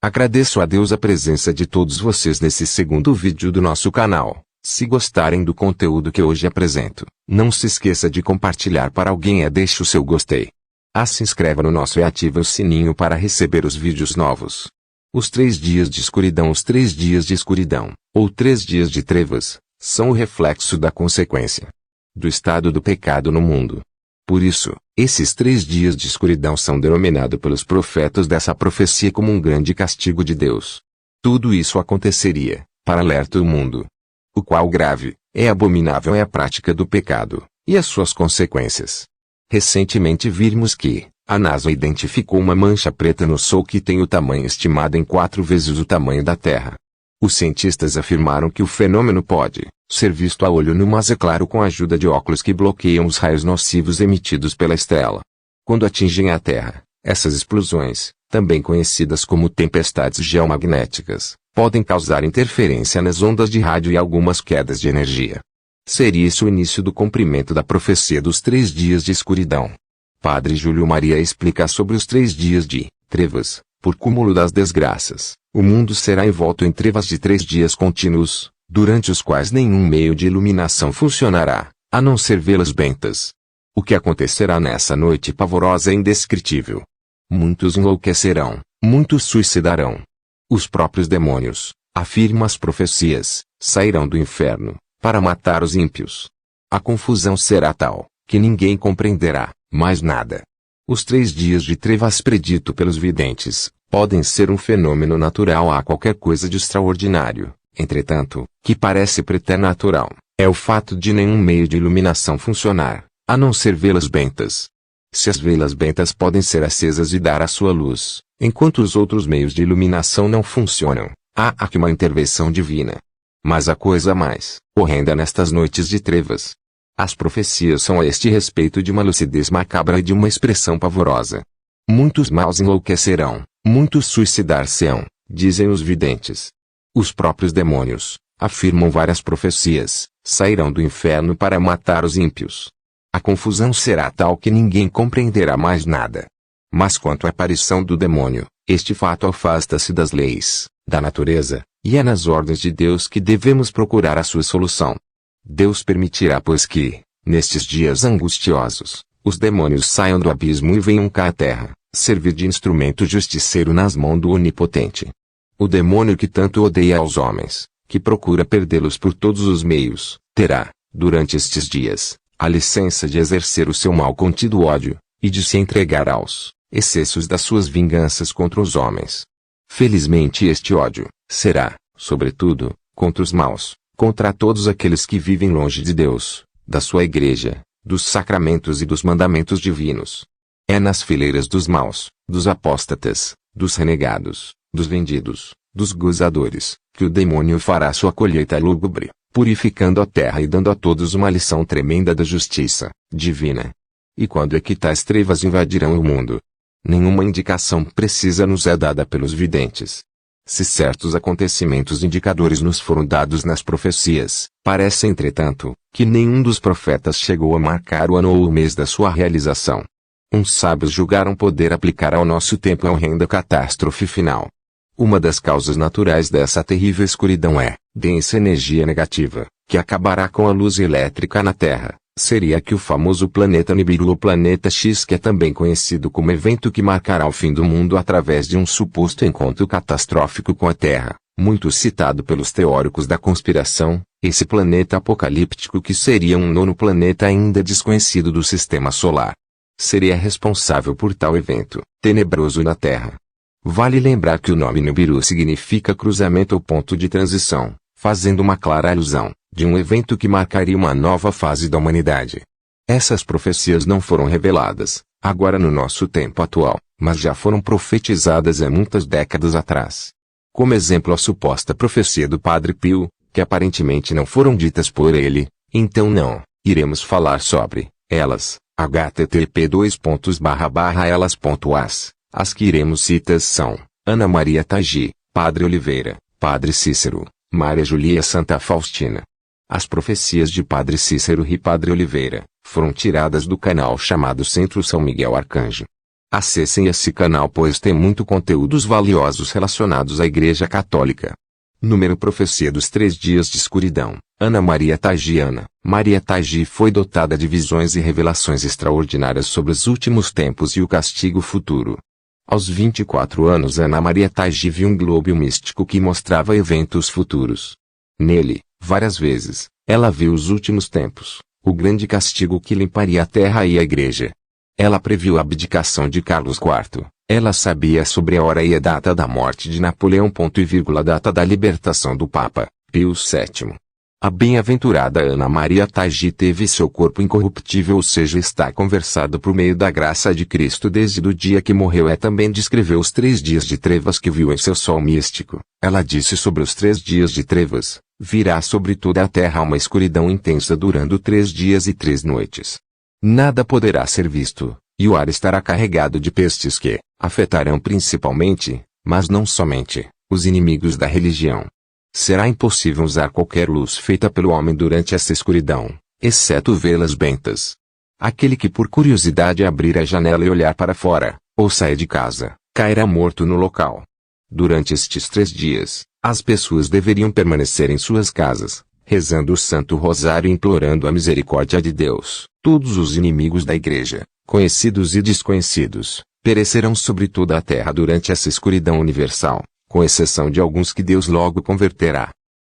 Agradeço a Deus a presença de todos vocês nesse segundo vídeo do nosso canal. Se gostarem do conteúdo que hoje apresento, não se esqueça de compartilhar para alguém e deixe o seu gostei. Se inscreva no nosso e ative o sininho para receber os vídeos novos. Os 3 dias de escuridão. Os 3 dias de escuridão, ou 3 dias de trevas, são o reflexo da consequência do estado do pecado no mundo. Por isso, esses 3 dias de escuridão são denominados pelos profetas dessa profecia como um grande castigo de Deus. Tudo isso aconteceria para alertar o mundo, o qual grave, abominável é a prática do pecado, e as suas consequências. Recentemente vimos que a NASA identificou uma mancha preta no Sol que tem o tamanho estimado em 4 vezes o tamanho da Terra. Os cientistas afirmaram que o fenômeno pode ser visto a olho nu, mas é claro, com a ajuda de óculos que bloqueiam os raios nocivos emitidos pela estrela. Quando atingem a Terra, essas explosões, também conhecidas como tempestades geomagnéticas, podem causar interferência nas ondas de rádio e algumas quedas de energia. Seria isso o início do cumprimento da profecia dos 3 dias de escuridão. Padre Júlio Maria explica sobre os 3 dias de trevas. Por cúmulo das desgraças, o mundo será envolto em trevas de 3 dias contínuos, durante os quais nenhum meio de iluminação funcionará, a não ser velas bentas. O que acontecerá nessa noite pavorosa é indescritível. Muitos enlouquecerão, muitos suicidarão. Os próprios demônios, afirmam as profecias, sairão do inferno para matar os ímpios. A confusão será tal que ninguém compreenderá mais nada. Os 3 dias de trevas predito pelos videntes podem ser um fenômeno natural a qualquer coisa de extraordinário. Entretanto, que parece preternatural é o fato de nenhum meio de iluminação funcionar, a não ser velas bentas. Se as velas bentas podem ser acesas e dar a sua luz, enquanto os outros meios de iluminação não funcionam, há aqui uma intervenção divina. Mas a coisa mais horrenda nestas noites de trevas. As profecias são a este respeito de uma lucidez macabra e de uma expressão pavorosa. Muitos maus enlouquecerão, muitos suicidar-se-ão, dizem os videntes. Os próprios demônios, afirmam várias profecias, sairão do inferno para matar os ímpios. A confusão será tal que ninguém compreenderá mais nada. Mas quanto à aparição do demônio, este fato afasta-se das leis da natureza, e é nas ordens de Deus que devemos procurar a sua solução. Deus permitirá, pois, que, nestes dias angustiosos, os demônios saiam do abismo e venham cá à terra, servir de instrumento justiceiro nas mãos do Onipotente. O demônio que tanto odeia aos homens, que procura perdê-los por todos os meios, terá, durante estes dias, a licença de exercer o seu mal contido ódio, e de se entregar aos excessos das suas vinganças contra os homens. Felizmente este ódio será, sobretudo, contra os maus, contra todos aqueles que vivem longe de Deus, da sua igreja, dos sacramentos e dos mandamentos divinos. É nas fileiras dos maus, dos apóstatas, dos renegados, dos vendidos, dos gozadores, que o demônio fará sua colheita lúgubre, purificando a terra e dando a todos uma lição tremenda da justiça divina. E quando é que tais trevas invadirão o mundo? Nenhuma indicação precisa nos é dada pelos videntes. Se certos acontecimentos indicadores nos foram dados nas profecias, parece, entretanto, que nenhum dos profetas chegou a marcar o ano ou o mês da sua realização. Uns sábios julgaram poder aplicar ao nosso tempo a horrenda catástrofe final. Uma das causas naturais dessa terrível escuridão é densa energia negativa, que acabará com a luz elétrica na Terra. Seria que o famoso planeta Nibiru ou Planeta X, que é também conhecido como evento que marcará o fim do mundo através de um suposto encontro catastrófico com a Terra, muito citado pelos teóricos da conspiração, esse planeta apocalíptico que seria um nono planeta ainda desconhecido do Sistema Solar. Seria responsável por tal evento tenebroso na Terra. Vale lembrar que o nome Nibiru significa cruzamento ou ponto de transição, fazendo uma clara alusão de um evento que marcaria uma nova fase da humanidade. Essas profecias não foram reveladas, agora no nosso tempo atual, mas já foram profetizadas há muitas décadas atrás. Como exemplo a suposta profecia do Padre Pio, que aparentemente não foram ditas por ele, então não iremos falar sobre elas, http://elas.as. As que iremos citar são Ana Maria Tagi, Padre Oliveira, Padre Cícero, Maria Julia Santa Faustina. As profecias de Padre Cícero e Padre Oliveira foram tiradas do canal chamado Centro São Miguel Arcanjo. Acessem esse canal pois tem muito conteúdos valiosos relacionados à Igreja Católica. Número Profecia dos 3 dias de escuridão. Ana Maria Tagiana. Maria Tagi foi dotada de visões e revelações extraordinárias sobre os últimos tempos e o castigo futuro. Aos 24 anos Ana Maria Tagi viu um globo místico que mostrava eventos futuros. Nele, várias vezes, ela viu os últimos tempos, o grande castigo que limparia a terra e a igreja. Ela previu a abdicação de Carlos IV. Ela sabia sobre a hora e a data da morte de Napoleão. A data da libertação do Papa, Pio VII. A bem-aventurada Ana Maria Tagi teve seu corpo incorruptível, ou seja, está conversado por meio da graça de Cristo desde o dia que morreu. Também descreveu os 3 dias de trevas que viu em seu sol místico. Ela disse sobre os 3 dias de trevas: virá sobre toda a terra uma escuridão intensa durando 3 dias e 3 noites. Nada poderá ser visto, e o ar estará carregado de pestes que afetarão principalmente, mas não somente, os inimigos da religião. Será impossível usar qualquer luz feita pelo homem durante essa escuridão, exceto velas bentas. Aquele que por curiosidade abrir a janela e olhar para fora, ou sair de casa, cairá morto no local. Durante estes 3 dias, as pessoas deveriam permanecer em suas casas, rezando o Santo Rosário e implorando a misericórdia de Deus. Todos os inimigos da igreja, conhecidos e desconhecidos, perecerão sobre toda a terra durante essa escuridão universal, com exceção de alguns que Deus logo converterá.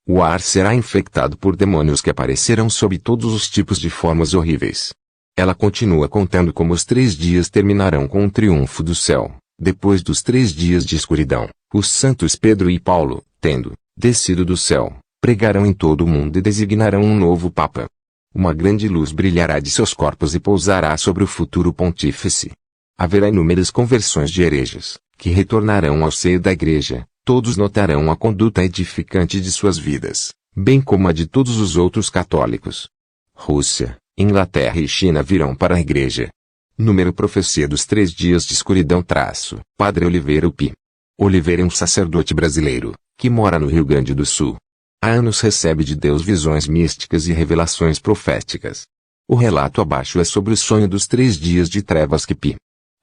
O ar será infectado por demônios que aparecerão sob todos os tipos de formas horríveis. Ela continua contando como os 3 dias terminarão com um triunfo do céu. Depois dos 3 dias de escuridão, os santos Pedro e Paulo, tendo descido do céu, pregarão em todo o mundo e designarão um novo Papa. Uma grande luz brilhará de seus corpos e pousará sobre o futuro pontífice. Haverá inúmeras conversões de hereges, que retornarão ao seio da igreja. Todos notarão a conduta edificante de suas vidas, bem como a de todos os outros católicos. Rússia, Inglaterra e China virão para a igreja. Número Profecia dos 3 dias de escuridão. Padre Oliveira Upi. Oliveira é um sacerdote brasileiro, que mora no Rio Grande do Sul. Há anos recebe de Deus visões místicas e revelações proféticas. O relato abaixo é sobre o sonho dos 3 dias de trevas que Pi.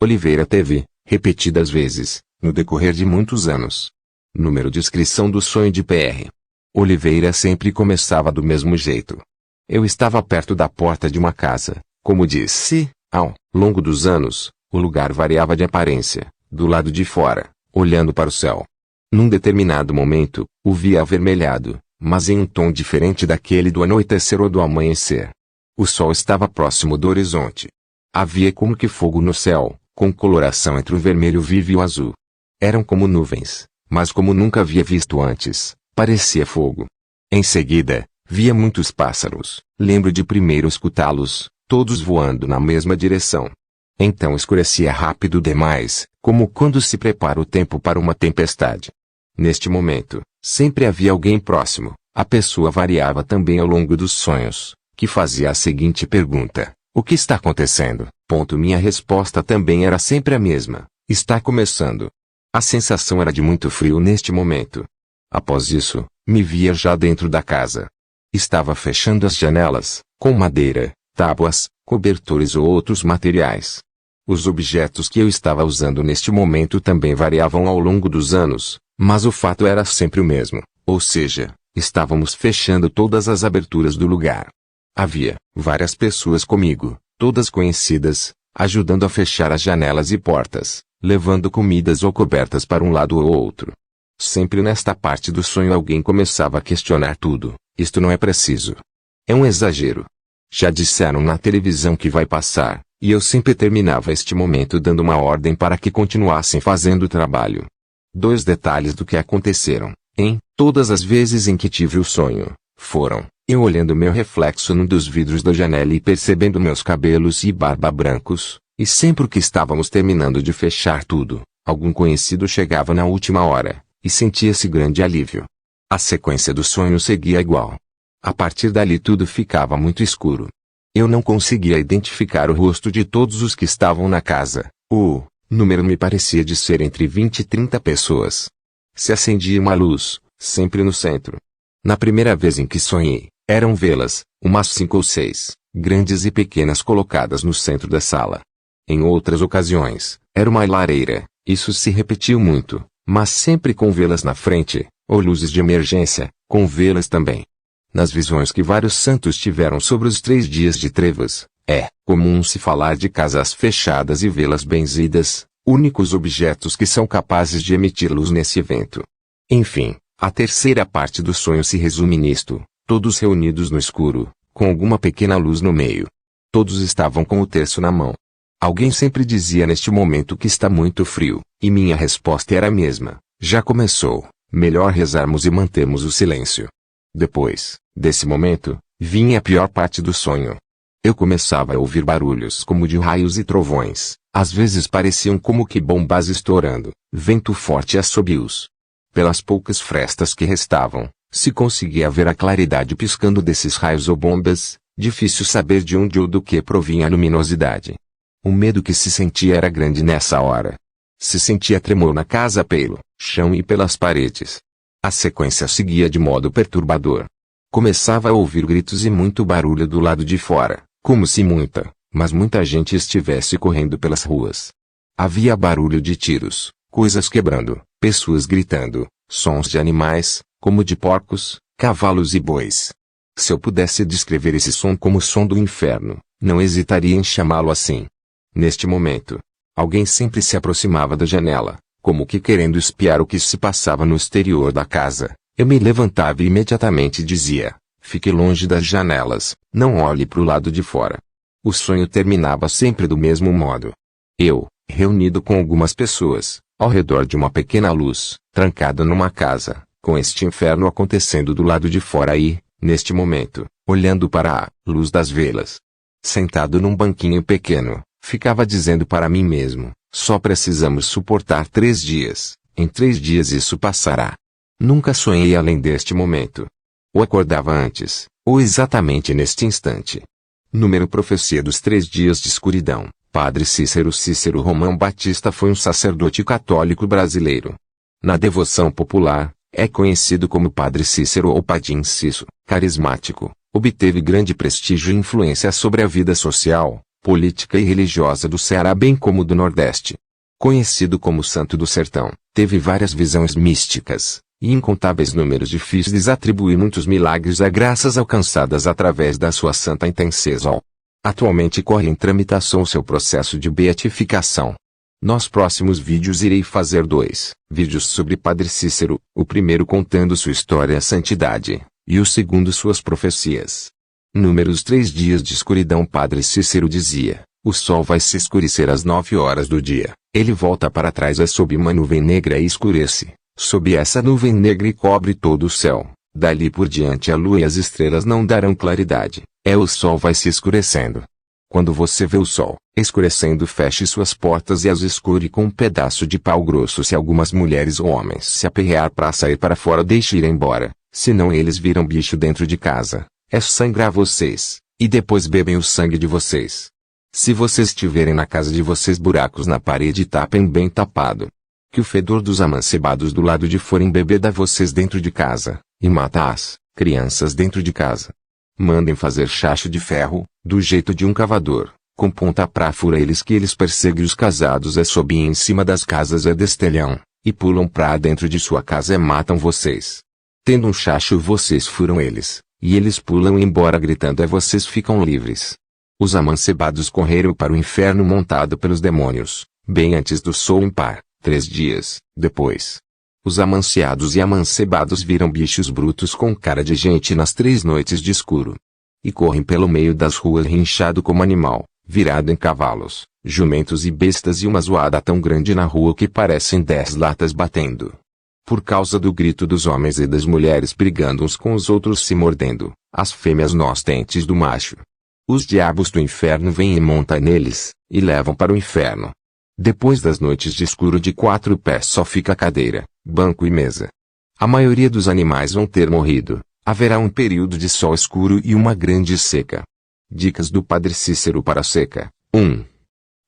Oliveira teve, repetidas vezes, no decorrer de muitos anos. Número Descrição do sonho de Pr. Oliveira sempre começava do mesmo jeito. Eu estava perto da porta de uma casa, como disse, ao longo dos anos, o lugar variava de aparência, do lado de fora, olhando para o céu. Num determinado momento, o via avermelhado, mas em um tom diferente daquele do anoitecer ou do amanhecer. O sol estava próximo do horizonte. Havia como que fogo no céu, com coloração entre o vermelho vivo e o azul. Eram como nuvens, mas como nunca havia visto antes, parecia fogo. Em seguida, via muitos pássaros. Lembro de primeiro escutá-los, todos voando na mesma direção. Então escurecia rápido demais, como quando se prepara o tempo para uma tempestade. Neste momento, sempre havia alguém próximo. A pessoa variava também ao longo dos sonhos, que fazia a seguinte pergunta: o que está acontecendo? Minha resposta também era sempre a mesma: está começando. A sensação era de muito frio neste momento. Após isso, me via já dentro da casa. Estava fechando as janelas, com madeira, tábuas, cobertores ou outros materiais. Os objetos que eu estava usando neste momento também variavam ao longo dos anos, mas o fato era sempre o mesmo, ou seja, estávamos fechando todas as aberturas do lugar. Havia várias pessoas comigo, todas conhecidas, ajudando a fechar as janelas e portas, levando comidas ou cobertas para um lado ou outro. Sempre nesta parte do sonho alguém começava a questionar tudo: isto não é preciso. É um exagero. Já disseram na televisão que vai passar, e eu sempre terminava este momento dando uma ordem para que continuassem fazendo o trabalho. 2 detalhes do que aconteceram, em todas as vezes em que tive o sonho, foram: eu olhando meu reflexo num dos vidros da janela e percebendo meus cabelos e barba brancos, e sempre que estávamos terminando de fechar tudo, algum conhecido chegava na última hora, e sentia-se grande alívio. A sequência do sonho seguia igual. A partir dali tudo ficava muito escuro. Eu não conseguia identificar o rosto de todos os que estavam na casa. O número me parecia de ser entre 20 e 30 pessoas. Se acendia uma luz, sempre no centro. Na primeira vez em que sonhei, eram velas, umas 5 ou 6, grandes e pequenas colocadas no centro da sala. Em outras ocasiões, Era uma lareira, isso se repetiu muito, mas sempre com velas na frente, ou luzes de emergência, com velas também. Nas visões que vários santos tiveram sobre os 3 dias de trevas, é comum se falar de casas fechadas e velas benzidas, únicos objetos que são capazes de emitir luz nesse evento. Enfim, a terceira parte do sonho se resume nisto: todos reunidos no escuro, com alguma pequena luz no meio. Todos estavam com o terço na mão. Alguém sempre dizia neste momento que está muito frio, e minha resposta era a mesma: já começou, melhor rezarmos e mantermos o silêncio. Depois desse momento, vinha a pior parte do sonho. Eu começava a ouvir barulhos como de raios e trovões, às vezes pareciam como que bombas estourando, vento forte e assobios. Pelas poucas frestas que restavam, se conseguia ver a claridade piscando desses raios ou bombas, difícil saber de onde ou do que provinha a luminosidade. O medo que se sentia era grande nessa hora. Se sentia tremor na casa pelo chão e pelas paredes. A sequência seguia de modo perturbador. Começava a ouvir gritos e muito barulho do lado de fora, como se mas muita gente estivesse correndo pelas ruas. Havia barulho de tiros, coisas quebrando, pessoas gritando, sons de animais, como de porcos, cavalos e bois. Se eu pudesse descrever esse som como o som do inferno, não hesitaria em chamá-lo assim. Neste momento, alguém sempre se aproximava da janela, como que querendo espiar o que se passava no exterior da casa. Eu me levantava e imediatamente dizia: fique longe das janelas, não olhe para o lado de fora. O sonho terminava sempre do mesmo modo. Eu, reunido com algumas pessoas, ao redor de uma pequena luz, trancado numa casa, com este inferno acontecendo do lado de fora e, neste momento, olhando para a luz das velas. Sentado num banquinho pequeno, ficava dizendo para mim mesmo: só precisamos suportar 3 dias, em 3 dias isso passará. Nunca sonhei além deste momento. Ou acordava antes, ou exatamente neste instante. Número Profecia dos 3 dias de escuridão. Padre Cícero Romão Batista foi um sacerdote católico brasileiro. Na devoção popular, é conhecido como Padre Cícero ou Padim Cício, carismático, obteve grande prestígio e influência sobre a vida social, política e religiosa do Ceará bem como do Nordeste. Conhecido como Santo do Sertão, teve várias visões místicas, e incontáveis números difíceis de atribuir muitos milagres a graças alcançadas através da sua santa intenção. Atualmente corre em tramitação seu processo de beatificação. Nos próximos vídeos irei fazer 2 vídeos sobre Padre Cícero, o primeiro contando sua história e santidade, e o segundo suas profecias. Números 3 dias de escuridão. Padre Cícero dizia: o sol vai se escurecer às 9 horas do dia, ele volta para trás sob uma nuvem negra e escurece. Sob essa nuvem negra e cobre todo o céu. Dali por diante a lua e as estrelas não darão claridade. O sol vai se escurecendo. Quando você vê o sol escurecendo, feche suas portas e as escure com um pedaço de pau grosso. Se algumas mulheres ou homens se aperrear para sair para fora, deixe ir embora, senão eles viram bicho dentro de casa. É sangrar vocês, e depois bebem o sangue de vocês. Se vocês tiverem na casa de vocês buracos na parede, tapem bem tapado. Que o fedor dos amancebados do lado de fora embebeda vocês dentro de casa, e mata as crianças dentro de casa. Mandem fazer chacho de ferro, do jeito de um cavador, com ponta pra fura eles, que eles perseguem os casados sobem em cima das casas destelham, e pulam pra dentro de sua casa e matam vocês. Tendo um chacho vocês furam eles, e eles pulam embora gritando vocês ficam livres. Os amancebados correram para o inferno montado pelos demônios, bem antes do sol impar. 3 dias depois, os amanciados e amancebados viram bichos brutos com cara de gente nas 3 noites de escuro. E correm pelo meio das ruas rinchado como animal, virado em cavalos, jumentos e bestas, e uma zoada tão grande na rua que parecem 10 latas batendo. Por causa do grito dos homens e das mulheres brigando uns com os outros, se mordendo, as fêmeas nos dentes do macho. Os diabos do inferno vêm e montam neles, e levam para o inferno. Depois das noites de escuro de 4 pés só fica cadeira, banco e mesa. A maioria dos animais vão ter morrido. Haverá um período de sol escuro e uma grande seca. Dicas do Padre Cícero para a seca. 1.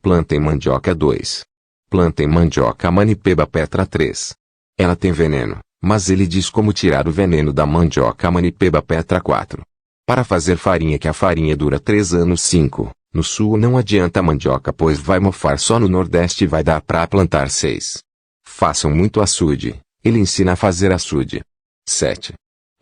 Plantem mandioca. 2. Plantem mandioca Manipeba petra. 3. Ela tem veneno, mas ele diz como tirar o veneno da mandioca Manipeba petra. 4. Para fazer farinha, que a farinha dura 3 anos. 5. No sul não adianta mandioca pois vai mofar, só no nordeste vai dar pra plantar 6. Façam muito açude, ele ensina a fazer açude. 7.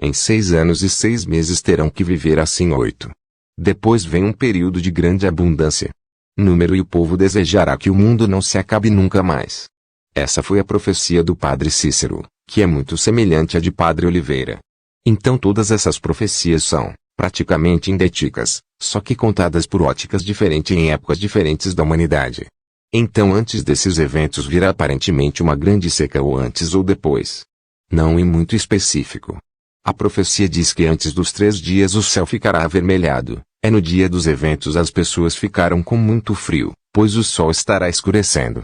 Em 6 anos e 6 meses terão que viver assim 8. Depois vem um período de grande abundância. Número e o povo desejará que o mundo não se acabe nunca mais. Essa foi a profecia do padre Cícero, que é muito semelhante à de padre Oliveira. Então todas essas profecias são, praticamente idênticas, só que contadas por óticas diferentes em épocas diferentes da humanidade. Então antes desses eventos virá aparentemente uma grande seca ou antes ou depois. Não é muito específico. A profecia diz que antes dos 3 dias o céu ficará avermelhado. É no dia dos eventos as pessoas ficaram com muito frio, pois o sol estará escurecendo.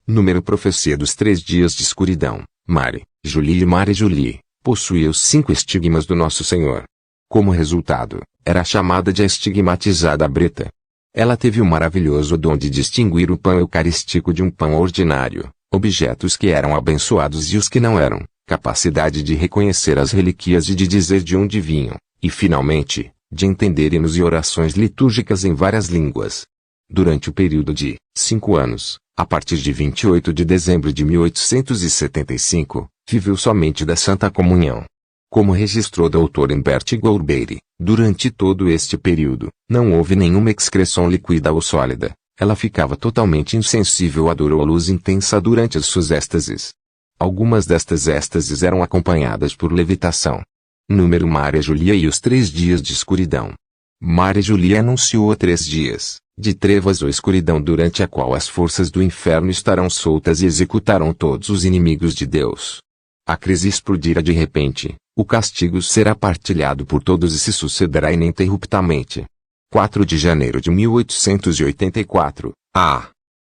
Número profecia dos 3 dias de escuridão. Mari, Julie e Mari Julie, possuía os 5 estigmas do Nosso Senhor. Como resultado, era chamada de a estigmatizada Breta. Ela teve o maravilhoso dom de distinguir o pão eucarístico de um pão ordinário, objetos que eram abençoados e os que não eram, capacidade de reconhecer as relíquias e de dizer de onde vinham, e finalmente, de entender hinos e orações litúrgicas em várias línguas. Durante o período de 5 anos, a partir de 28 de dezembro de 1875, viveu somente da Santa Comunhão. Como registrou Dr. Humbert Gourbery, durante todo este período, não houve nenhuma excreção líquida ou sólida. Ela ficava totalmente insensível à dor ou à luz intensa durante as suas êxtases. Algumas destas êxtases eram acompanhadas por levitação. Número Maria Julia e os 3 dias de escuridão. Maria Julia anunciou 3 dias, de trevas ou escuridão durante a qual as forças do inferno estarão soltas e executarão todos os inimigos de Deus. A crise explodirá de repente, o castigo será partilhado por todos e se sucederá ininterruptamente. 4 de janeiro de 1884,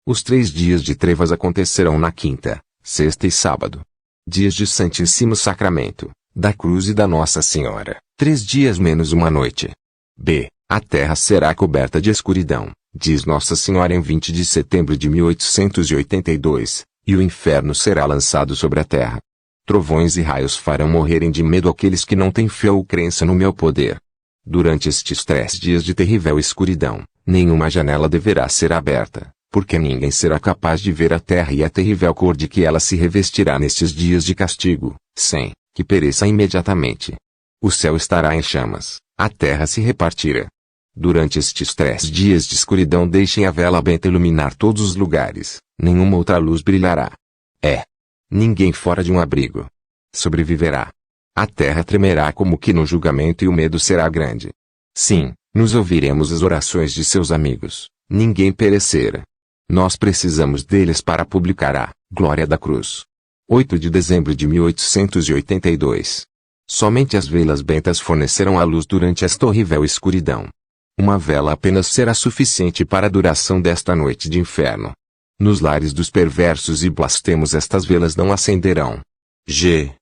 Os 3 dias de trevas acontecerão na quinta, sexta e sábado. Dias de Santíssimo Sacramento, da Cruz e da Nossa Senhora, 3 dias menos uma noite. B. A terra será coberta de escuridão, diz Nossa Senhora em 20 de setembro de 1882, e o inferno será lançado sobre a terra. Trovões e raios farão morrerem de medo aqueles que não têm fé ou crença no meu poder. Durante estes 3 dias de terrível escuridão, nenhuma janela deverá ser aberta, porque ninguém será capaz de ver a terra e a terrível cor de que ela se revestirá nestes dias de castigo, sem que pereça imediatamente. O céu estará em chamas, a terra se repartirá. Durante estes 3 dias de escuridão deixem a vela benta iluminar todos os lugares, nenhuma outra luz brilhará. Ninguém fora de um abrigo sobreviverá. A terra tremerá como que no julgamento e o medo será grande. Sim, nos ouviremos as orações de seus amigos, ninguém perecerá. Nós precisamos deles para publicar a Glória da Cruz. 8 de dezembro de 1882. Somente as velas bentas fornecerão a luz durante esta horrível escuridão. Uma vela apenas será suficiente para a duração desta noite de inferno. Nos lares dos perversos e blasfemos estas velas não acenderão. G.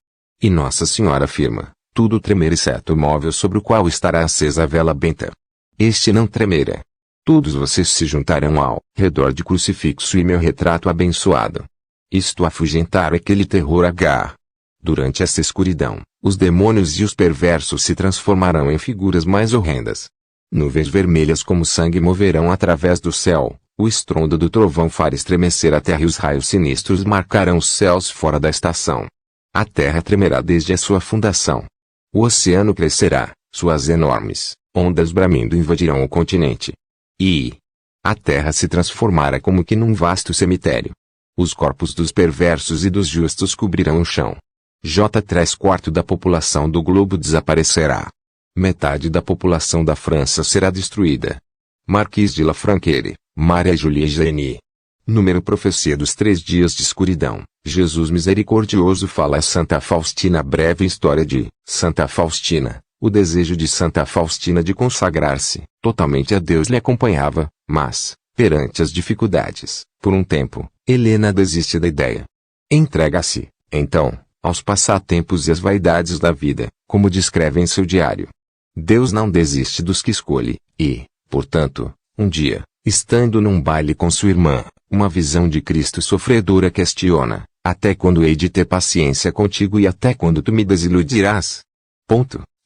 E Nossa Senhora afirma, tudo tremer exceto o móvel sobre o qual estará acesa a vela benta. Este não tremerá. Todos vocês se juntarão ao redor de crucifixo e meu retrato abençoado. Isto afugentar aquele terror H. Durante esta escuridão, os demônios e os perversos se transformarão em figuras mais horrendas. Nuvens vermelhas como sangue moverão através do céu. O estrondo do trovão fará estremecer a terra e os raios sinistros marcarão os céus fora da estação. A terra tremerá desde a sua fundação. O oceano crescerá, suas enormes ondas bramindo invadirão o continente. E a terra se transformará como que num vasto cemitério. Os corpos dos perversos e dos justos cobrirão o chão. J3/4 da população do globo desaparecerá. Metade da população da França será destruída. Marquis de Lafranquère, Maria Julia Genie. Número profecia dos 3 dias de escuridão. Jesus misericordioso fala a Santa Faustina. Breve história de Santa Faustina. O desejo de Santa Faustina de consagrar-se totalmente a Deus lhe acompanhava, mas, perante as dificuldades, por um tempo, Helena desiste da ideia. Entrega-se, então, aos passatempos e às vaidades da vida, como descreve em seu diário. Deus não desiste dos que escolhe, e, portanto, um dia, estando num baile com sua irmã, uma visão de Cristo sofredor a questiona, até quando hei de ter paciência contigo e até quando tu me desiludirás?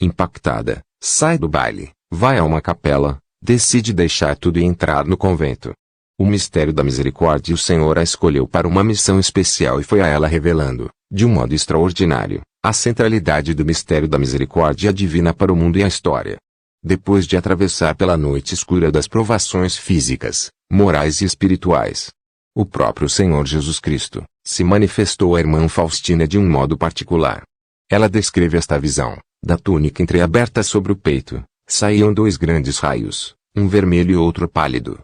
Impactada, sai do baile, vai a uma capela, decide deixar tudo e entrar no convento. O mistério da misericórdia o Senhor a escolheu para uma missão especial e foi a ela revelando, de um modo extraordinário, a centralidade do mistério da misericórdia divina para o mundo e a história. Depois de atravessar pela noite escura das provações físicas, morais e espirituais, o próprio Senhor Jesus Cristo se manifestou à irmã Faustina de um modo particular. Ela descreve esta visão: da túnica entreaberta sobre o peito, saíam dois grandes raios, um vermelho e outro pálido.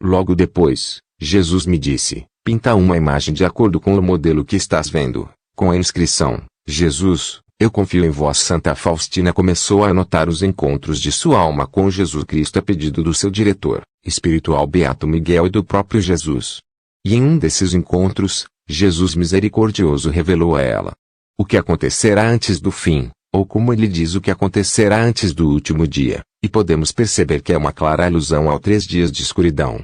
Logo depois, Jesus me disse: pinta uma imagem de acordo com o modelo que estás vendo, com a inscrição: Jesus, eu confio em vós. Santa Faustina começou a anotar os encontros de sua alma com Jesus Cristo a pedido do seu diretor espiritual Beato Miguel e do próprio Jesus. E em um desses encontros, Jesus misericordioso revelou a ela o que acontecerá antes do fim, ou como ele diz, o que acontecerá antes do último dia, e podemos perceber que é uma clara alusão ao 3 dias de escuridão.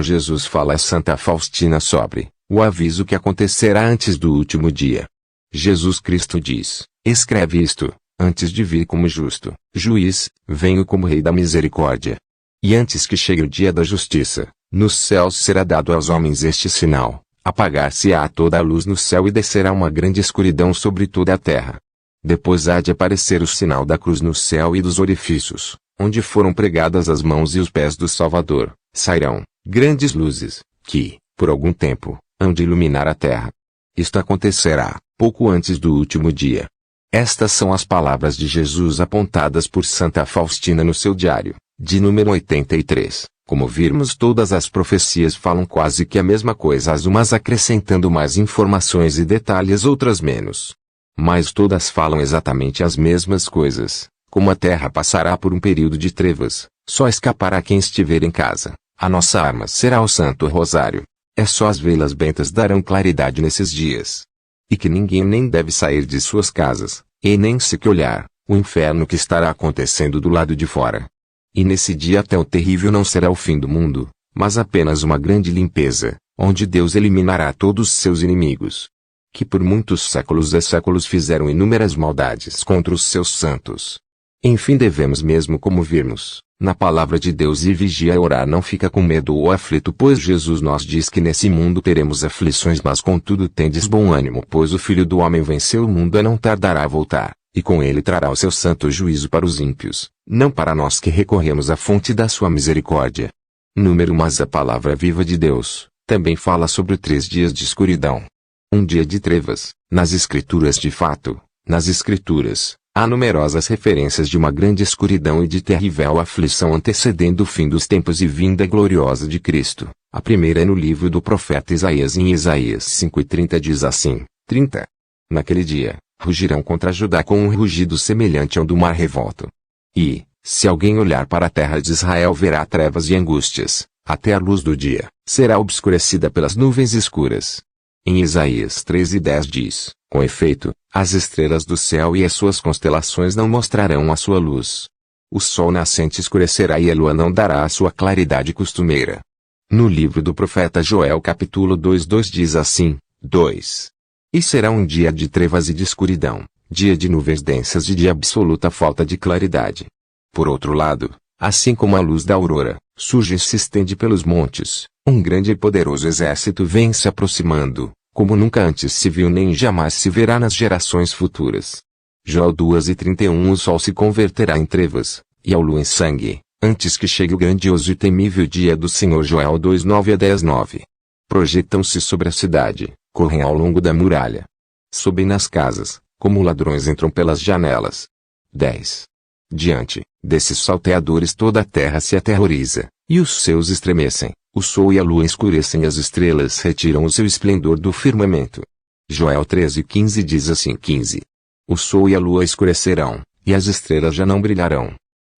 Jesus fala a Santa Faustina sobre o aviso que acontecerá antes do último dia. Jesus Cristo diz: escreve isto, antes de vir como justo juiz, venho como Rei da misericórdia. E antes que chegue o dia da justiça, nos céus será dado aos homens este sinal: apagar-se-á toda a luz no céu e descerá uma grande escuridão sobre toda a terra. Depois há de aparecer o sinal da cruz no céu e dos orifícios, onde foram pregadas as mãos e os pés do Salvador, sairão grandes luzes, que, por algum tempo, hão de iluminar a terra. Isto acontecerá pouco antes do último dia. Estas são as palavras de Jesus apontadas por Santa Faustina no seu diário, de número 83. Como vimos, todas as profecias falam quase que a mesma coisa, as umas acrescentando mais informações e detalhes, outras menos. Mas todas falam exatamente as mesmas coisas. Como a terra passará por um período de trevas, só escapará quem estiver em casa. A nossa arma será o Santo Rosário. É só as velas bentas darão claridade nesses dias. E que ninguém nem deve sair de suas casas, e nem sequer olhar o inferno que estará acontecendo do lado de fora. E nesse dia até o terrível não será o fim do mundo, mas apenas uma grande limpeza, onde Deus eliminará todos os seus inimigos, que por muitos séculos e séculos fizeram inúmeras maldades contra os seus santos. Enfim, devemos, mesmo como vimos na palavra de Deus, e vigiar e orar, não fica com medo ou aflito, pois Jesus nos diz que nesse mundo teremos aflições, mas contudo tendes bom ânimo, pois o Filho do Homem venceu o mundo e não tardará a voltar, e com ele trará o seu santo juízo para os ímpios, não para nós que recorremos à fonte da sua misericórdia. Mas a palavra viva de Deus também fala sobre 3 dias de escuridão. Um dia de trevas. Nas Escrituras, de fato, nas Escrituras, há numerosas referências de uma grande escuridão e de terrível aflição antecedendo o fim dos tempos e vinda gloriosa de Cristo. A primeira é no livro do profeta Isaías. Em Isaías 5:30 diz assim: 30. Naquele dia, rugirão contra Judá com um rugido semelhante ao do mar revolto. E, se alguém olhar para a terra de Israel, verá trevas e angústias, até a luz do dia será obscurecida pelas nuvens escuras. Em Isaías 13:10 diz: com efeito, as estrelas do céu e as suas constelações não mostrarão a sua luz. O sol nascente escurecerá e a lua não dará a sua claridade costumeira. No livro do profeta Joel capítulo 2:2 diz assim: 2. E será um dia de trevas e de escuridão, dia de nuvens densas e de absoluta falta de claridade. Por outro lado, assim como a luz da aurora surge e se estende pelos montes, um grande e poderoso exército vem se aproximando, como nunca antes se viu nem jamais se verá nas gerações futuras. Joel 2:31. O sol se converterá em trevas, e a lua em sangue, antes que chegue o grandioso e temível dia do Senhor. Joel 2:9-10:9. Projetam-se sobre a cidade, correm ao longo da muralha. Sobem nas casas, como ladrões entram pelas janelas. 10. Diante desses salteadores toda a terra se aterroriza, e os céus estremecem, o sol e a lua escurecem e as estrelas retiram o seu esplendor do firmamento. Joel 13:15 diz assim: 15. O sol e a lua escurecerão, e as estrelas já não brilharão.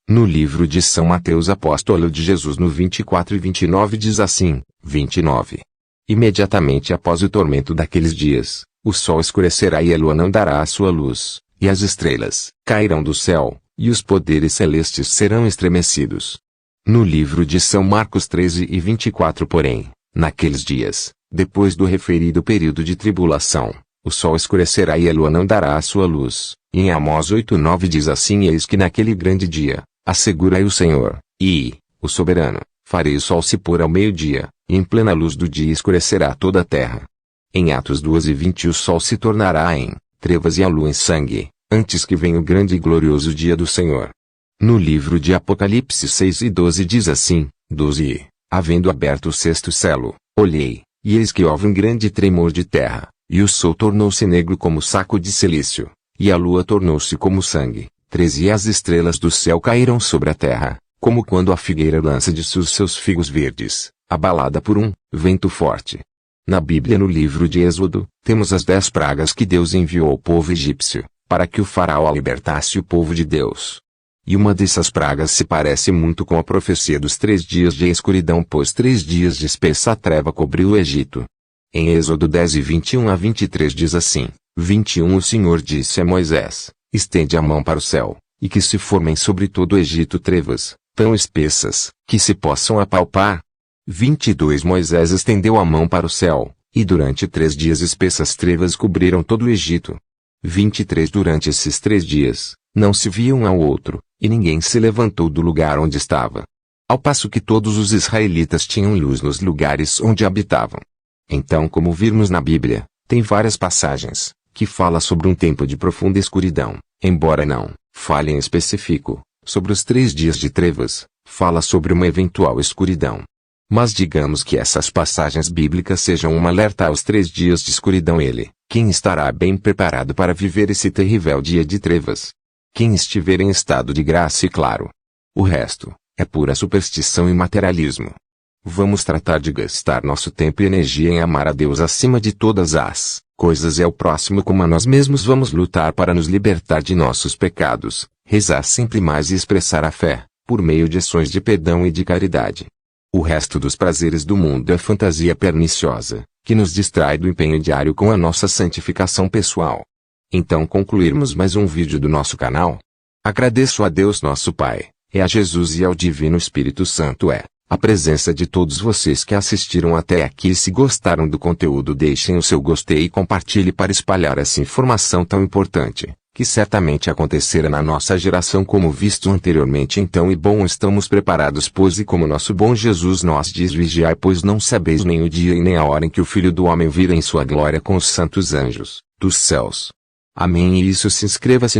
No livro de São Mateus, apóstolo de Jesus, no 24-29 diz assim: 29. Imediatamente após o tormento daqueles dias, o sol escurecerá e a lua não dará a sua luz, e as estrelas cairão do céu, e os poderes celestes serão estremecidos. No livro de São Marcos 13:24, porém, naqueles dias, depois do referido período de tribulação, o sol escurecerá e a lua não dará a sua luz. E em Amós 8:9 diz assim: eis que naquele grande dia, assegura o Senhor, O soberano, farei o sol se pôr ao meio-dia, e em plena luz do dia escurecerá toda a terra. Em Atos 2:20 o sol se tornará em trevas e a lua em sangue, antes que venha o grande e glorioso dia do Senhor. No livro de Apocalipse 6:12 diz assim, 12, havendo aberto o sexto selo, olhei, e eis que houve um grande tremor de terra, e o sol tornou-se negro como saco de cilício, e a lua tornou-se como sangue, 13 e as estrelas do céu caíram sobre a terra, como quando a figueira lança de os seus figos verdes, abalada por um vento forte. Na Bíblia no livro de Êxodo, temos as 10 pragas que Deus enviou ao povo egípcio, para que o faraó libertasse o povo de Deus. E uma dessas pragas se parece muito com a profecia dos 3 dias de escuridão, pois 3 dias de espessa treva cobriu o Egito. Em Êxodo 10:21-23 diz assim, 21 O Senhor disse a Moisés, estende a mão para o céu, e que se formem sobre todo o Egito trevas, tão espessas, que se possam apalpar. 22 Moisés estendeu a mão para o céu, e durante 3 dias espessas trevas cobriram todo o Egito. 23 Durante esses 3 dias, não se viam um ao outro, e ninguém se levantou do lugar onde estava. Ao passo que todos os israelitas tinham luz nos lugares onde habitavam. Então, como vimos na Bíblia, tem várias passagens, que fala sobre um tempo de profunda escuridão, embora não fale em específico, sobre os 3 dias de trevas, fala sobre uma eventual escuridão. Mas digamos que essas passagens bíblicas sejam um alerta aos 3 dias de escuridão quem estará bem preparado para viver esse terrível dia de trevas? Quem estiver em estado de graça e claro. O resto, é pura superstição e materialismo. Vamos tratar de gastar nosso tempo e energia em amar a Deus acima de todas as coisas e ao próximo como a nós mesmos. Vamos lutar para nos libertar de nossos pecados, rezar sempre mais e expressar a fé, por meio de ações de perdão e de caridade. O resto dos prazeres do mundo é fantasia perniciosa, que nos distrai do empenho diário com a nossa santificação pessoal. Então concluirmos mais um vídeo do nosso canal. Agradeço a Deus nosso Pai, a Jesus e ao Divino Espírito Santo a presença de todos vocês que assistiram até aqui. Se gostaram do conteúdo, deixem o seu gostei e compartilhe para espalhar essa informação tão importante, que certamente acontecerá na nossa geração como visto anteriormente. Então estamos preparados, pois e como nosso bom Jesus nos diz, vigiai, pois não sabeis nem o dia e nem a hora em que o Filho do Homem virá em sua glória com os santos anjos dos céus. Amém. E isso, se inscreva-se